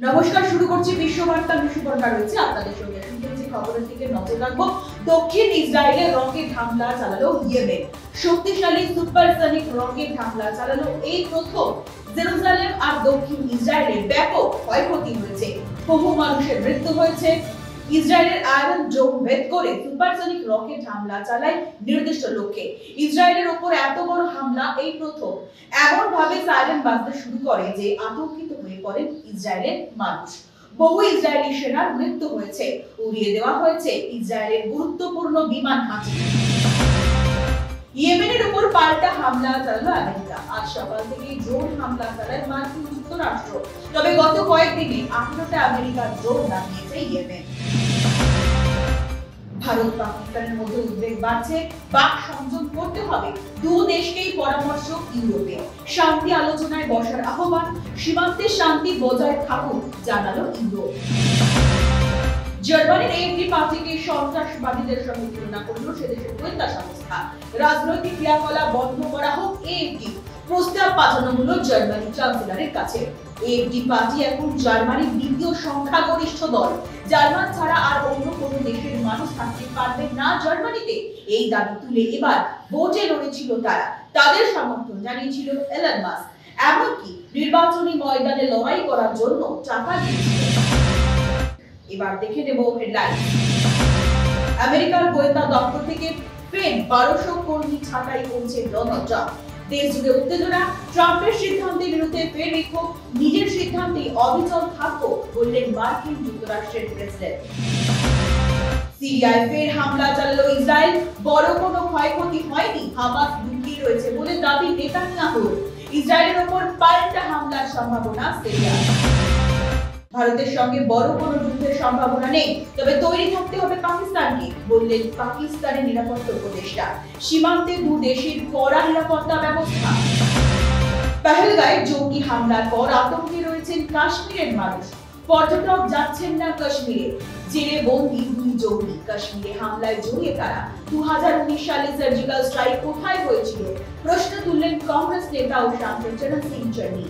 নমস্কার, শুরু করছি বিশ্ববার্তা। বিশ্ববার্তা রয়েছে আপনাদের সঙ্গে। শুনছি খবরের দিকে নজর রাখবো। দক্ষিণ ইসরায়েলে রকেট হামলা চালালো ইয়েমেন। শক্তিশালী সুপারসনিক রকেট হামলা চালালো এই প্রথম। জেরুজালেম আর দক্ষিণ ইসরায়েলে ব্যাপক ক্ষয়ক্ষতি হয়েছে, বহু মানুষের মৃত্যু হয়েছে। ইসরায়েলের আয়রন ডোম ভেদ করে সুপারসনিক রকেট হামলা চালায় নির্দিষ্ট লক্ষ্যে। ইসরায়েলের উপর এত বড় হামলা এই প্রথম। এমন ভাবে সাইরেন বাজতে শুরু করে যে আতঙ্কিত হয়ে পড়েন ইসরায়েলের মানুষ। বহু ইসরায়েলি সেনার মৃত্যু হয়েছে, উড়িয়ে দেওয়া হয়েছে ইসরায়েলের গুরুত্বপূর্ণ বিমান ঘাঁটি। ইয়েমেনের উপর পাল্টা হামলা চালালো আমেরিকা। আজ সকাল থেকে ড্রোন হামলা চালায় মার্কিন যুক্তরাষ্ট্র। তবে গত কয়েকদিনে 18টা আমেরিকার ড্রোন নামিয়েছে ইয়েমেন। ভারত পাকিস্তানের মধ্যে উদ্বেগ বাড়ছে, বাক সংযম করতে হবে। দু দেশকেই পরামর্শ ইউরোপে। শান্তি আলোচনায় বসার আহ্বান, সীমান্তে শান্তি বজায় থাকুক জানালো ইউরোপ। জার্মানির এএফডি পার্টিকে সন্ত্রাসবাদীদের সঙ্গে তুলনা করল সে দেশের গোয়েন্দা সংস্থা। রাজনৈতিক ক্রিয়াকলাপ বন্ধ করা হোক এএফডি প্রস্তাব পাঠানো হলো জার্মানি চ্যান্সেলরের কাছে। এএফডি পার্টি এখন জার্মানির দ্বিতীয় সংখ্যাগরিষ্ঠ দল। জার্মান ছাড়া আর অন্য কোনো দেশের মানুষ থাকতে পারবে না জার্মানিতে। এই দাবি তুলে এবার ভোটে লড়েছিল তারা। তাদের সমর্থন জানিয়েছিল এলন মাস্ক। এমনকি নির্বাচনী ময়দানে লড়াই করার জন্য টাকা দিয়েছিল। এবার দেখে নেব হেডলাইন। আমেরিকার গোয়েন্দা দপ্তর থেকে ফের 1200 কর্মী ছাঁটাই করছে ডোনাল্ড ট্রাম্প। দেশ জুড়ে উত্তেজনা, ট্রাম্পের সিদ্ধান্তের বিরুদ্ধে ফের বিক্ষোভ। নিজের সিদ্ধান্তে অবিচল থাকবো বললেন মার্কিন যুক্তরাষ্ট্রের প্রেসিডেন্ট। সিরিয়ায় ফের হামলা চালালো ইসরায়েল। বড় কোনো ক্ষয়ক্ষতি হয়নি, হামাস লুকিয়ে রয়েছে বলে দাবি নেতানিয়াহুর। ইসরায়েলের উপর পাল্টা হামলার সম্ভাবনা সিরিয়ায়। ভারতের সঙ্গে বড় কোনো যুদ্ধের সম্ভাবনা নেই, তবে তৈরি থাকতে হবে পাকিস্তানকে বললেন পাকিস্তানের নিরাপত্তা উপদেষ্টা। সীমান্তে দু দেশের কড়া নিরাপত্তা ব্যবস্থা। পহেলগাঁয়ে জঙ্গি হামলার পর আতঙ্কে রয়েছেন কাশ্মীরের মানুষ। পর্যটক যাচ্ছেন না কাশ্মীরে, জেলে বন্দী দুই জঙ্গি। কাশ্মীরে হামলায় জড়িয়ে তারা। 2019 সালে সার্জিক্যাল স্ট্রাইক কোথায় হয়েছিল প্রশ্ন তুললেন কংগ্রেস নেতা ও সাংসদ চরণ সিং চন্নি।